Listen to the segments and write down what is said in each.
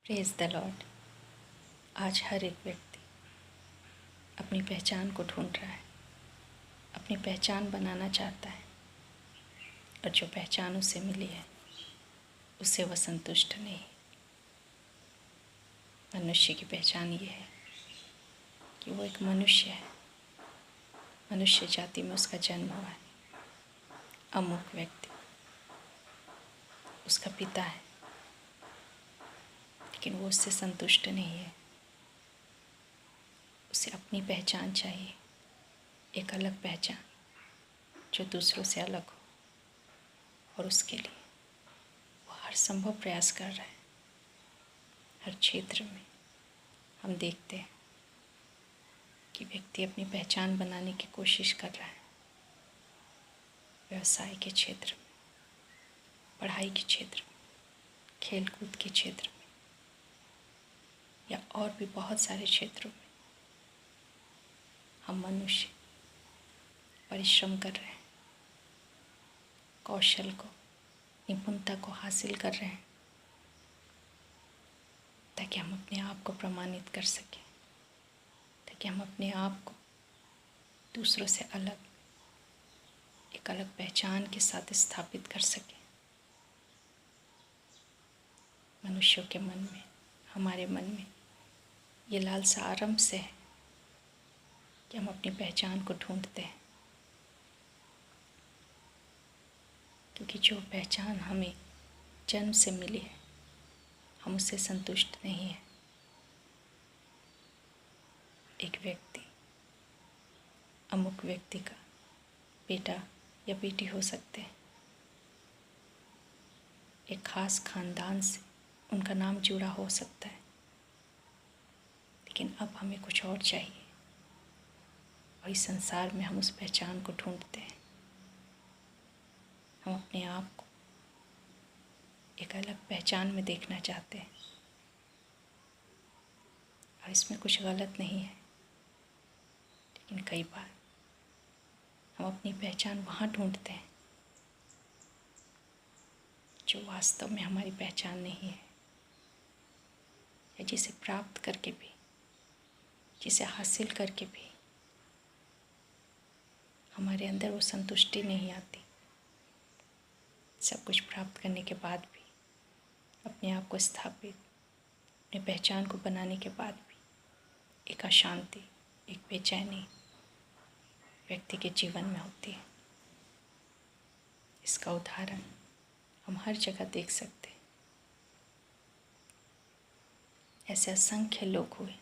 Praise the Lord. आज हर एक व्यक्ति अपनी पहचान को ढूंढ रहा है, अपनी पहचान बनाना चाहता है, और जो पहचान उसे मिली है उससे वह संतुष्ट नहीं। मनुष्य की पहचान ये है कि वो एक मनुष्य है, मनुष्य जाति में उसका जन्म हुआ है। अमुक व्यक्ति उसका पिता है, लेकिन वो उससे संतुष्ट नहीं है। उसे अपनी पहचान चाहिए, एक अलग पहचान जो दूसरों से अलग हो, और उसके लिए वो हर संभव प्रयास कर रहा है। हर क्षेत्र में हम देखते हैं कि व्यक्ति अपनी पहचान बनाने की कोशिश कर रहा है। व्यवसाय के क्षेत्र में, पढ़ाई के क्षेत्र में, खेल कूद के क्षेत्र में, या और भी बहुत सारे क्षेत्रों में हम मनुष्य परिश्रम कर रहे हैं, कौशल को, निपुणता को हासिल कर रहे हैं, ताकि हम अपने आप को प्रमाणित कर सकें, ताकि हम अपने आप को दूसरों से अलग, एक अलग पहचान के साथ स्थापित कर सकें। मनुष्यों के मन में, हमारे मन में ये लालसा आरंभ से है कि हम अपनी पहचान को ढूंढते हैं, क्योंकि जो पहचान हमें जन्म से मिली है हम उससे संतुष्ट नहीं हैं। एक व्यक्ति अमुक व्यक्ति का बेटा या बेटी हो सकते हैं, एक खास खानदान से उनका नाम जुड़ा हो सकता है, लेकिन अब हमें कुछ और चाहिए, और इस संसार में हम उस पहचान को ढूंढते हैं। हम अपने आप को एक अलग पहचान में देखना चाहते हैं, और इसमें कुछ गलत नहीं है, लेकिन कई बार हम अपनी पहचान वहाँ ढूंढते हैं जो वास्तव में हमारी पहचान नहीं है, या जिसे प्राप्त करके भी, जिसे हासिल करके भी हमारे अंदर वो संतुष्टि नहीं आती। सब कुछ प्राप्त करने के बाद भी, अपने आप को स्थापित, अपनी पहचान को बनाने के बाद भी एक अशांति, एक बेचैनी व्यक्ति के जीवन में होती है। इसका उदाहरण हम हर जगह देख सकते हैं। ऐसे असंख्य लोग हुए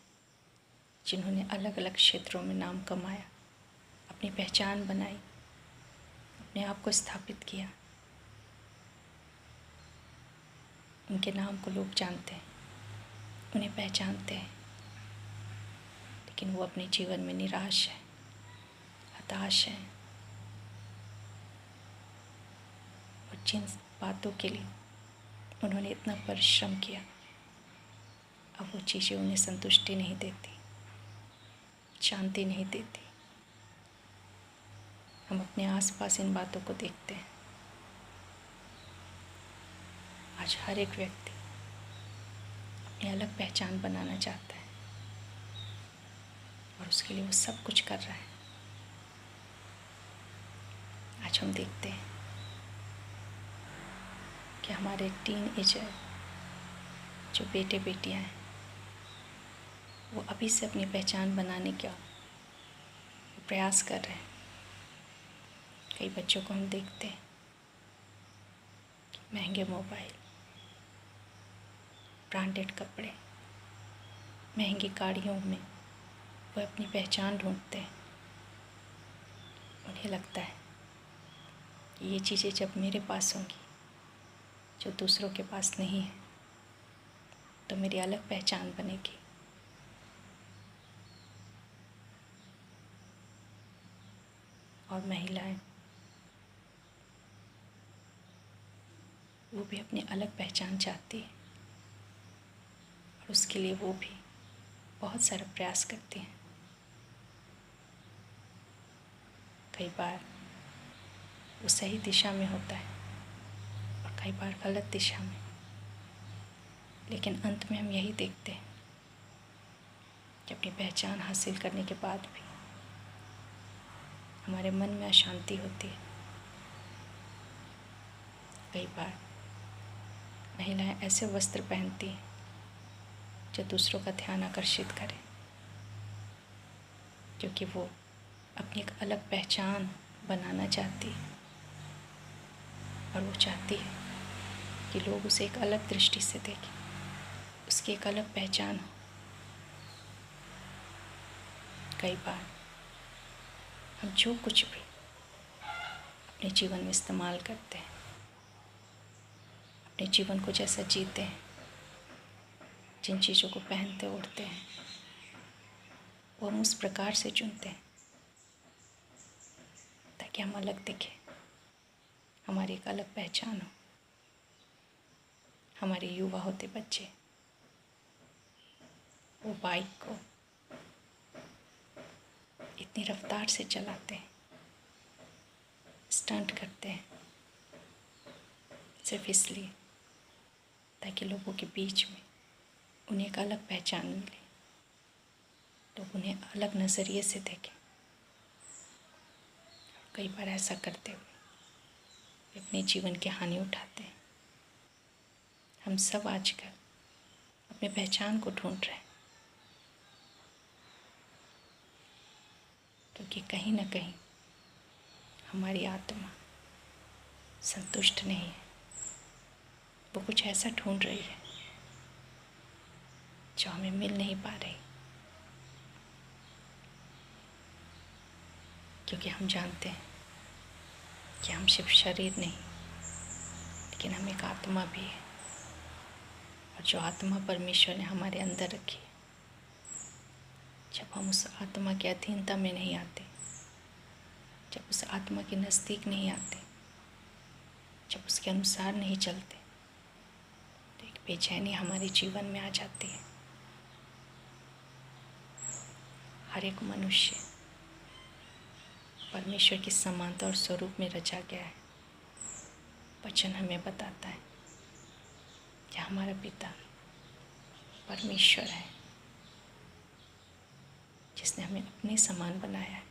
जिन्होंने अलग अलग क्षेत्रों में नाम कमाया, अपनी पहचान बनाई, अपने आप को स्थापित किया। उनके नाम को लोग जानते हैं, उन्हें पहचानते हैं, लेकिन वो अपने जीवन में निराश है, हताश है, और जिन बातों के लिए उन्होंने इतना परिश्रम किया, अब वो चीज़ें उन्हें संतुष्टि नहीं देती, शांति नहीं देती। हम अपने आसपास इन बातों को देखते हैं। आज हर एक व्यक्ति अपनी अलग पहचान बनाना चाहता है, और उसके लिए वो सब कुछ कर रहा है। आज हम देखते हैं कि हमारे टीनएजर जो बेटे बेटियां हैं, वो अभी से अपनी पहचान बनाने का प्रयास कर रहे हैं। कई बच्चों को हम देखते हैं कि महंगे मोबाइल, ब्रांडेड कपड़े, महंगी गाड़ियों में वो अपनी पहचान ढूंढते हैं। उन्हें लगता है कि ये चीज़ें जब मेरे पास होंगी, जो दूसरों के पास नहीं है, तो मेरी अलग पहचान बनेगी। और महिलाएं, वो भी अपनी अलग पहचान चाहती है, और उसके लिए वो भी बहुत सारा प्रयास करती हैं। कई बार वो सही दिशा में होता है, और कई बार गलत दिशा में। लेकिन अंत में हम यही देखते हैं कि अपनी पहचान हासिल करने के बाद भी हमारे मन में अशांति होती है। कई बार महिलाएं ऐसे वस्त्र पहनती हैं जो दूसरों का ध्यान आकर्षित करे, क्योंकि वो अपनी एक अलग पहचान बनाना चाहती है और वो चाहती है कि लोग उसे एक अलग दृष्टि से देखें, उसकी एक अलग पहचान हो। कई बार हम जो कुछ भी अपने जीवन में इस्तेमाल करते हैं, अपने जीवन को जैसा जीते हैं, जिन चीज़ों को पहनते ओढ़ते हैं, वो हम उस प्रकार से चुनते हैं ताकि हम अलग दिखें, हमारी एक अलग पहचान हो। हमारे युवा होते बच्चे वो बाइक को इतनी रफ्तार से चलाते हैं, स्टंट करते हैं, सिर्फ इसलिए ताकि लोगों के बीच में उन्हें एक अलग पहचान मिले, लोग उन्हें अलग नज़रिए से देखें। कई बार ऐसा करते हुए अपने जीवन की हानि उठाते हैं। हम सब आजकल अपने पहचान को ढूंढ रहे हैं, क्योंकि कहीं ना कहीं हमारी आत्मा संतुष्ट नहीं है। वो कुछ ऐसा ढूंढ रही है जो हमें मिल नहीं पा रही, क्योंकि हम जानते हैं कि हम सिर्फ शरीर नहीं, लेकिन हम एक आत्मा भी है। और जो आत्मा परमेश्वर ने हमारे अंदर रखी है, जब हम उस आत्मा की अधीनता में नहीं आते, जब उस आत्मा के नज़दीक नहीं आते, जब उसके अनुसार नहीं चलते, तो एक बेचैनी हमारे जीवन में आ जाती है। हर एक मनुष्य परमेश्वर की समानता और स्वरूप में रचा गया है। वचन हमें बताता है कि हमारा पिता परमेश्वर है, जिसने हमें अपने समान बनाया है।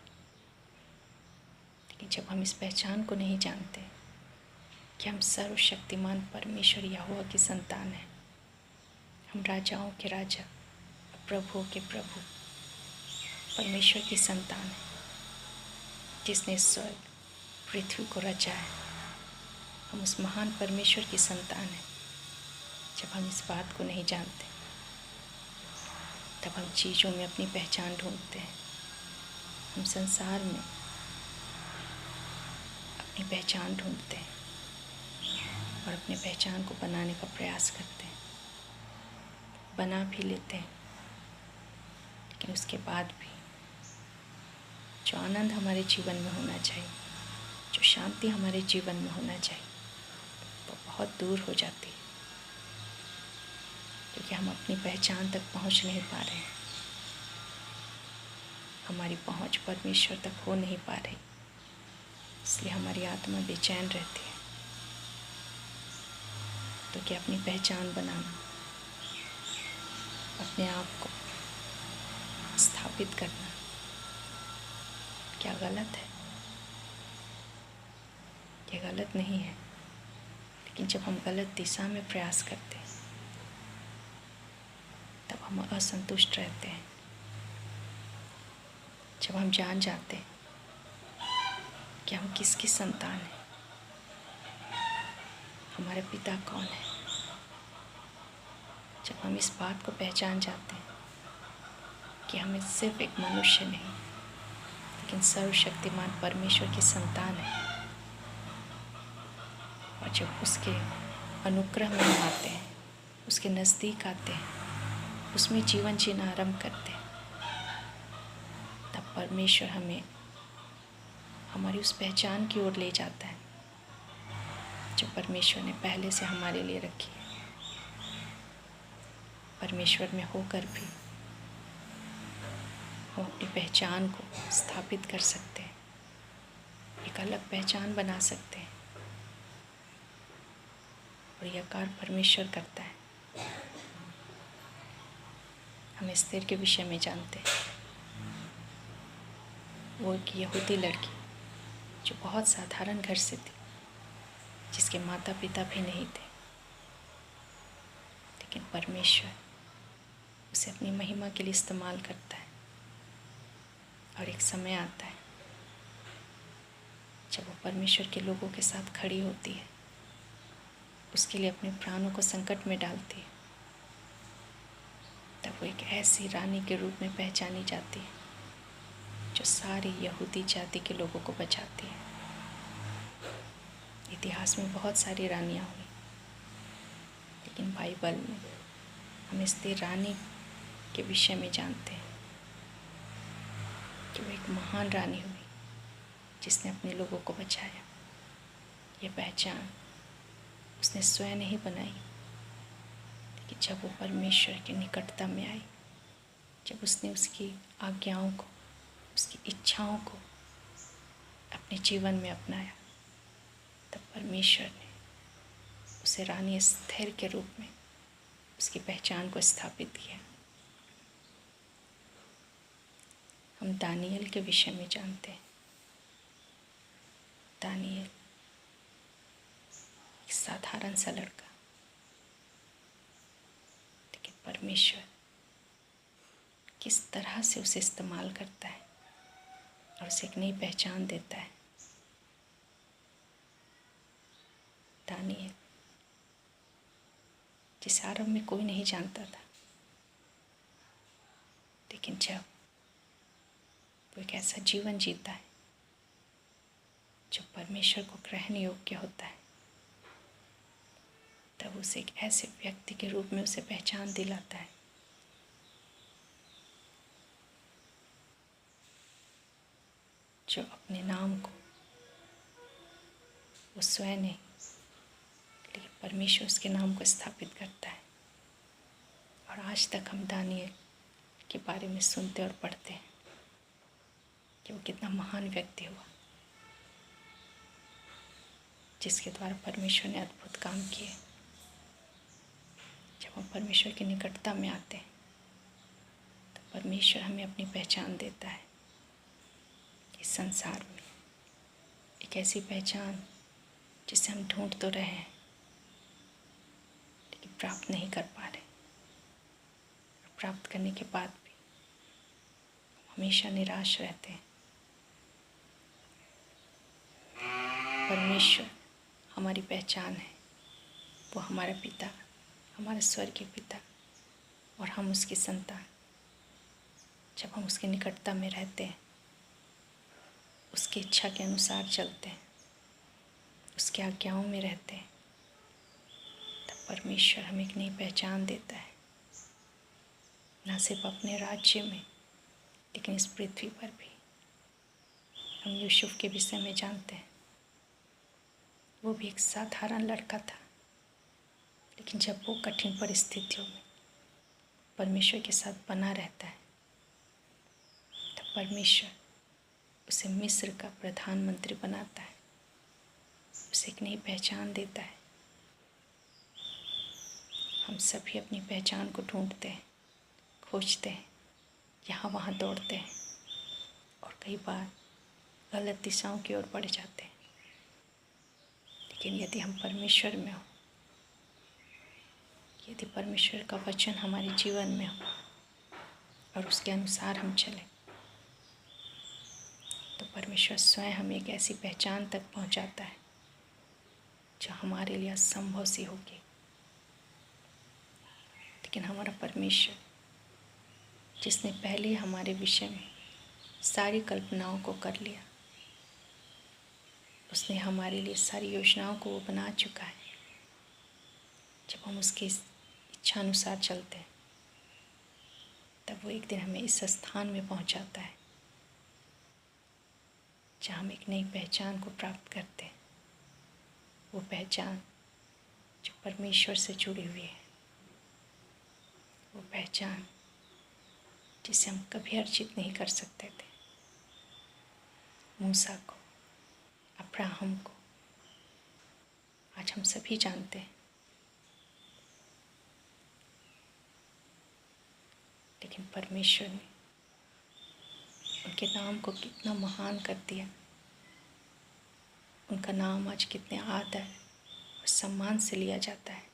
लेकिन जब हम इस पहचान को नहीं जानते कि हम सर्वशक्तिमान परमेश्वर यहोवा की संतान हैं, हम राजाओं के राजा, प्रभुओं के प्रभु परमेश्वर की संतान है, जिसने स्वर्ग पृथ्वी को रचा है, हम उस महान परमेश्वर की संतान हैं। जब हम इस बात को नहीं जानते, तब हम चीज़ों में अपनी पहचान ढूंढते हैं, हम संसार में अपनी पहचान ढूंढते हैं और अपनी पहचान को बनाने का प्रयास करते हैं, बना भी लेते हैं। लेकिन उसके बाद भी जो आनंद हमारे जीवन में होना चाहिए, जो शांति हमारे जीवन में होना चाहिए, वो बहुत दूर हो जाती है, क्योंकि हम अपनी पहचान तक पहुंच नहीं पा रहे हैं। हमारी पहुंच परमेश्वर तक हो नहीं पा रही, इसलिए हमारी आत्मा बेचैन रहती है। तो क्या अपनी पहचान बनाना, अपने आप को स्थापित करना क्या गलत है? ये गलत नहीं है, लेकिन जब हम गलत दिशा में प्रयास करते हैं, तब हम असंतुष्ट रहते हैं। जब हम जान जाते हैं कि हम किसकी संतान हैं, हमारे पिता कौन है, जब हम इस बात को पहचान जाते हैं कि हम सिर्फ एक मनुष्य नहीं, लेकिन सर्वशक्तिमान परमेश्वर की संतान है, और जब उसके अनुग्रह में हम आते हैं, उसके नज़दीक आते हैं, उसमें जीवन जीना आरंभ करते हैं, तब परमेश्वर हमें हमारी उस पहचान की ओर ले जाता है जो परमेश्वर ने पहले से हमारे लिए रखी है। परमेश्वर में होकर भी हम अपनी पहचान को स्थापित कर सकते हैं, एक अलग पहचान बना सकते हैं, और यह कार्य परमेश्वर करता है। हम एस्तेर के विषय में जानते हैं। वो एक यहूदी लड़की जो बहुत साधारण घर से थी, जिसके माता पिता भी नहीं थे, लेकिन परमेश्वर उसे अपनी महिमा के लिए इस्तेमाल करता है। और एक समय आता है जब वो परमेश्वर के लोगों के साथ खड़ी होती है, उसके लिए अपने प्राणों को संकट में डालती है। तब वो एक ऐसी रानी के रूप में पहचानी जाती है जो सारी यहूदी जाति के लोगों को बचाती है। इतिहास में बहुत सारी रानियाँ हुई, लेकिन बाइबल में हम एस्तेर रानी के विषय में जानते हैं कि वो एक महान रानी हुई जिसने अपने लोगों को बचाया। ये पहचान उसने स्वयं नहीं बनाई, लेकिन जब वो परमेश्वर के निकटता में आई, जब उसने उसकी आज्ञाओं को, उसकी इच्छाओं को अपने जीवन में अपनाया, तब परमेश्वर ने उसे रानी एस्तेर के रूप में उसकी पहचान को स्थापित किया। हम दानियल के विषय में जानते हैं। दानियल एक साधारण सा लड़का, लेकिन परमेश्वर किस तरह से उसे इस्तेमाल करता है और उसे एक नई पहचान देता है। दानियल जिसे आरंभ में कोई नहीं जानता था, लेकिन जब वो एक ऐसा जीवन जीता है जो परमेश्वर को ग्रहण योग्य होता है, तब उसे एक ऐसे व्यक्ति के रूप में उसे पहचान दिलाता है जो अपने नाम को वो स्वयं नहीं, लेकिन परमेश्वर उसके नाम को स्थापित करता है। और आज तक हम दानियल के बारे में सुनते और पढ़ते हैं कि वो कितना महान व्यक्ति हुआ, जिसके द्वारा परमेश्वर ने अद्भुत काम किए। जब हम परमेश्वर की निकटता में आते हैं, तो परमेश्वर हमें अपनी पहचान देता है इस संसार में, एक ऐसी पहचान जिसे हम ढूंढ तो रहे हैं लेकिन प्राप्त नहीं कर पा रहे। और प्राप्त करने के बाद भी हमेशा निराश रहते हैं। परमेश्वर हमारी पहचान है, वो हमारा पिता, हमारा स्वर्गीय पिता, और हम उसकी संतान। जब हम उसकी निकटता में रहते हैं, उसकी इच्छा के अनुसार चलते हैं, उसकी आज्ञाओं में रहते हैं, तब परमेश्वर हमें एक नई पहचान देता है, न सिर्फ अपने राज्य में लेकिन इस पृथ्वी पर भी। हम यूसुफ के विषय में जानते हैं। वो भी एक साधारण लड़का था, लेकिन जब वो कठिन परिस्थितियों में परमेश्वर के साथ बना रहता है, तब परमेश्वर उसे मिस्र का प्रधानमंत्री बनाता है, उसे एक नई पहचान देता है। हम सभी अपनी पहचान को ढूंढते हैं, खोजते हैं, यहाँ वहाँ दौड़ते हैं और कई बार गलत दिशाओं की ओर बढ़ जाते हैं। लेकिन यदि हम परमेश्वर में हो, यदि परमेश्वर का वचन हमारे जीवन में हो और उसके अनुसार हम चलें, तो परमेश्वर स्वयं हमें एक ऐसी पहचान तक पहुंचाता है जो हमारे लिए असंभव सी होगी। लेकिन हमारा परमेश्वर, जिसने पहले हमारे विषय में सारी कल्पनाओं को कर लिया, उसने हमारे लिए सारी योजनाओं को वो बना चुका है। जब हम उसकी इच्छा अनुसार चलते हैं, तब वो एक दिन हमें इस स्थान में पहुंचाता है जहाँ हम एक नई पहचान को प्राप्त करते हैं। वो पहचान जो परमेश्वर से जुड़ी हुई है, वो पहचान जिसे हम कभी अर्जित नहीं कर सकते थे। मूसा को, अब्राहम को आज हम सभी जानते हैं, लेकिन परमेश्वर ने उनके नाम को कितना महान कर दिया। उनका नाम आज कितने आदर और सम्मान से लिया जाता है,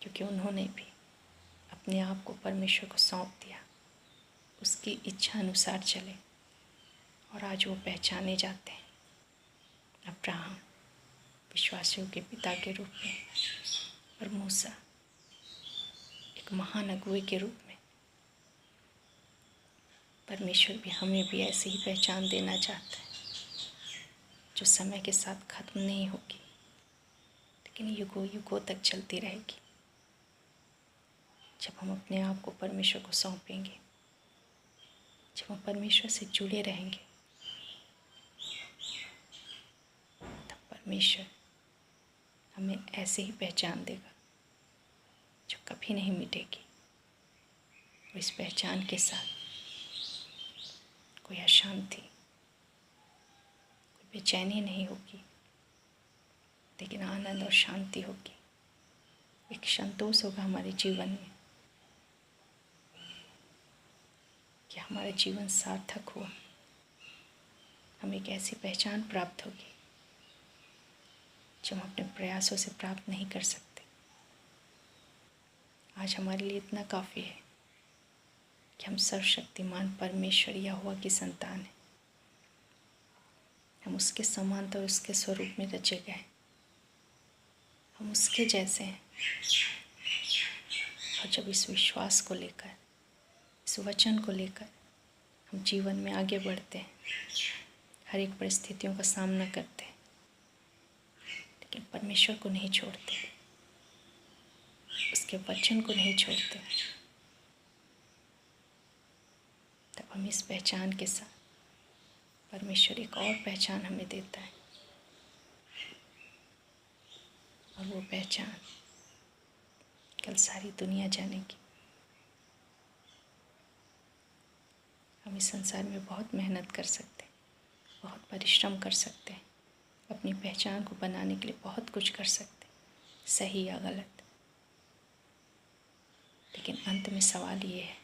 क्योंकि उन्होंने भी अपने आप को परमेश्वर को सौंप दिया, उसकी इच्छा अनुसार चले, और आज वो पहचाने जाते हैं अब्राहम विश्वासियों के पिता के रूप में, और मूसा एक महान अगुवे के रूप में। परमेश्वर भी हमें भी ऐसी ही पहचान देना चाहता है, जो समय के साथ खत्म नहीं होगी, लेकिन युगों युगों तक चलती रहेगी। जब हम अपने आप को परमेश्वर को सौंपेंगे, जब हम परमेश्वर से जुड़े रहेंगे, तब परमेश्वर हमें ऐसे ही पहचान देगा जो कभी नहीं मिटेगी। और इस पहचान के साथ कोई अशांति, कोई बेचैनी नहीं होगी, लेकिन आनंद और शांति होगी। एक संतोष होगा हमारे जीवन में कि हमारा जीवन सार्थक हुआ। हमें एक ऐसी पहचान प्राप्त होगी जो हम अपने प्रयासों से प्राप्त नहीं कर सकते। आज हमारे लिए इतना काफ़ी है कि हम सर्वशक्तिमान परमेश्वर यहोवा की संतान हैं। हम उसके समानता और उसके स्वरूप में रचे गए, हम उसके जैसे हैं। और जब इस विश्वास को लेकर, इस वचन को लेकर हम जीवन में आगे बढ़ते हैं, हर एक परिस्थितियों का सामना करते हैं, लेकिन परमेश्वर को नहीं छोड़ते, उसके वचन को नहीं छोड़ते, तब हम इस पहचान के साथ परमेश्वर एक और पहचान हमें देता है। और वो पहचान कल सारी दुनिया जानेगी। हम इस संसार में बहुत मेहनत कर सकते हैं, बहुत परिश्रम कर सकते हैं, अपनी पहचान को बनाने के लिए बहुत कुछ कर सकते हैं, सही या गलत। लेकिन अंत में सवाल ये है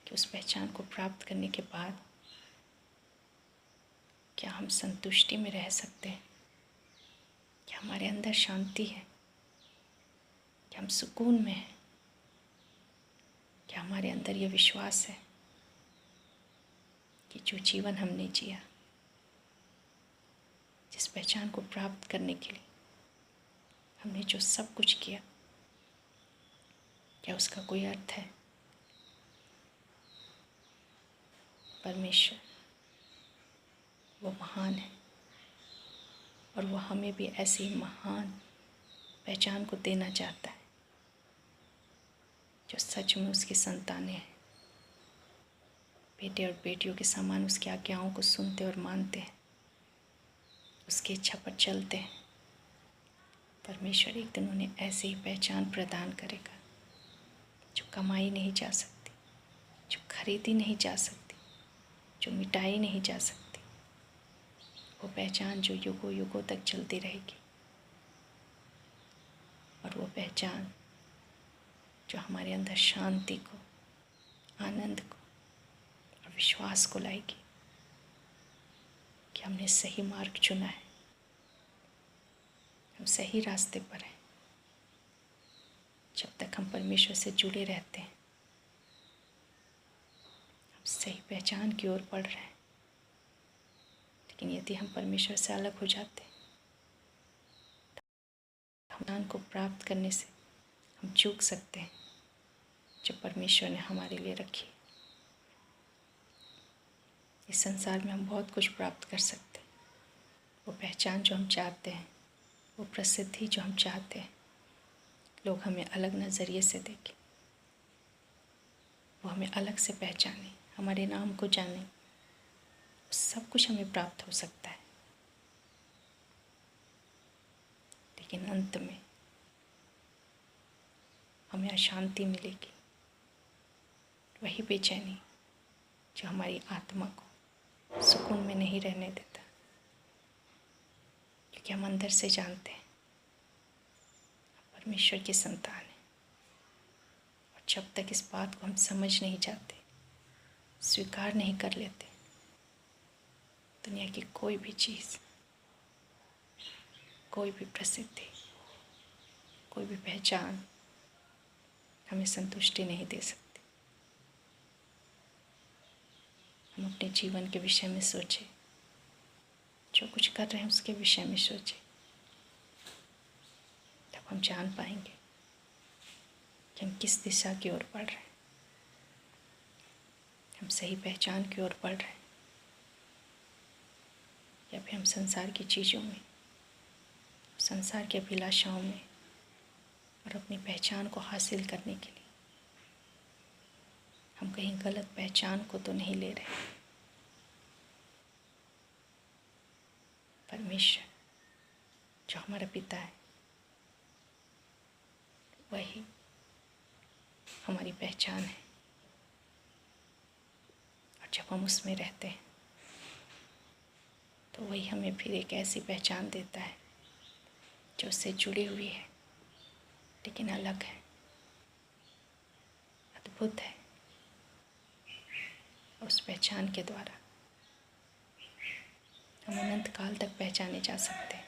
कि उस पहचान को प्राप्त करने के बाद क्या हम संतुष्टि में रह सकते हैं? क्या हमारे अंदर शांति है? क्या हम सुकून में हैं? क्या हमारे अंदर ये विश्वास है कि जो जीवन हमने जिया, जिस पहचान को प्राप्त करने के लिए हमने जो सब कुछ किया, क्या उसका कोई अर्थ है? परमेश्वर वो महान है, और वो हमें भी ऐसी महान पहचान को देना चाहता है जो सच में उसकी संतानें हैं, बेटे और बेटियों के समान उसकी आज्ञाओं को सुनते और मानते हैं, उसकी इच्छा पर चलते हैं। परमेश्वर एक दिन उन्हें ऐसी ही पहचान प्रदान करेगा जो कमाई नहीं जा सकती, जो खरीदी नहीं जा सकती, जो मिटाई नहीं जा सकती। वो पहचान जो युगों युगों तक चलती रहेगी, और वो पहचान जो हमारे अंदर शांति को, आनंद को और विश्वास को लाएगी कि हमने सही मार्ग चुना है, हम सही रास्ते पर हैं। जब तक हम परमेश्वर से जुड़े रहते हैं, हम सही पहचान की ओर बढ़ रहे हैं। लेकिन यदि हम परमेश्वर से अलग हो जाते हैं, तो ज्ञान को प्राप्त करने से हम चूक सकते हैं जो परमेश्वर ने हमारे लिए रखी। इस संसार में हम बहुत कुछ प्राप्त कर सकते हैं, वो पहचान जो हम चाहते हैं, वो प्रसिद्धि जो हम चाहते हैं, लोग हमें अलग नज़रिए से देखें, वो हमें अलग से पहचाने, हमारे नाम को जाने, सब कुछ हमें प्राप्त हो सकता है। लेकिन अंत में हमें अशांति मिलेगी, वही बेचैनी जो हमारी आत्मा को सुकून में नहीं रहने देता, क्योंकि हम अंदर से जानते हैं हम परमेश्वर की संतान हैं, और जब तक इस बात को हम समझ नहीं जाते, स्वीकार नहीं कर लेते, दुनिया की कोई भी चीज़, कोई भी प्रसिद्धि, कोई भी पहचान हमें संतुष्टि नहीं दे सकती। हम अपने जीवन के विषय में सोचें, जो कुछ कर रहे हैं उसके विषय में सोचें, तब हम जान पाएंगे कि हम किस दिशा की ओर बढ़ रहे हैं। हम सही पहचान की ओर बढ़ रहे हैं या फिर हम संसार की चीज़ों में, संसार की अभिलाषाओं में और अपनी पहचान को हासिल करने के लिए हम कहीं गलत पहचान को तो नहीं ले रहे। परमेश्वर जो हमारा पिता है, वही हमारी पहचान है। और जब हम उसमें रहते हैं तो वही हमें फिर एक ऐसी पहचान देता है जो उससे जुड़ी हुई है, लेकिन अलग है, अद्भुत है। और उस पहचान के द्वारा हम अनंत काल तक पहचाने जा सकते हैं।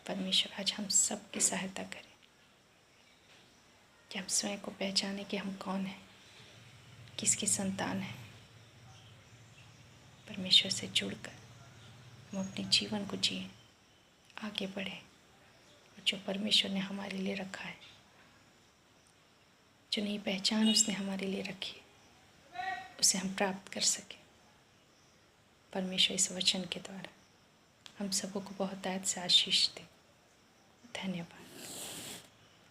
परमेश्वर आज हम सब की सहायता करें कि हम स्वयं को पहचाने कि हम कौन हैं, किसकी संतान हैं। परमेश्वर से जुड़कर हम अपने जीवन को जिए, आगे बढ़ें और जो परमेश्वर ने हमारे लिए रखा है, जो नई पहचान उसने हमारे लिए रखी है, उसे हम प्राप्त कर सकें। परमेश्वर इस वचन के द्वारा हम सबों को बहुत आयत से आशीष दे। धन्यवाद।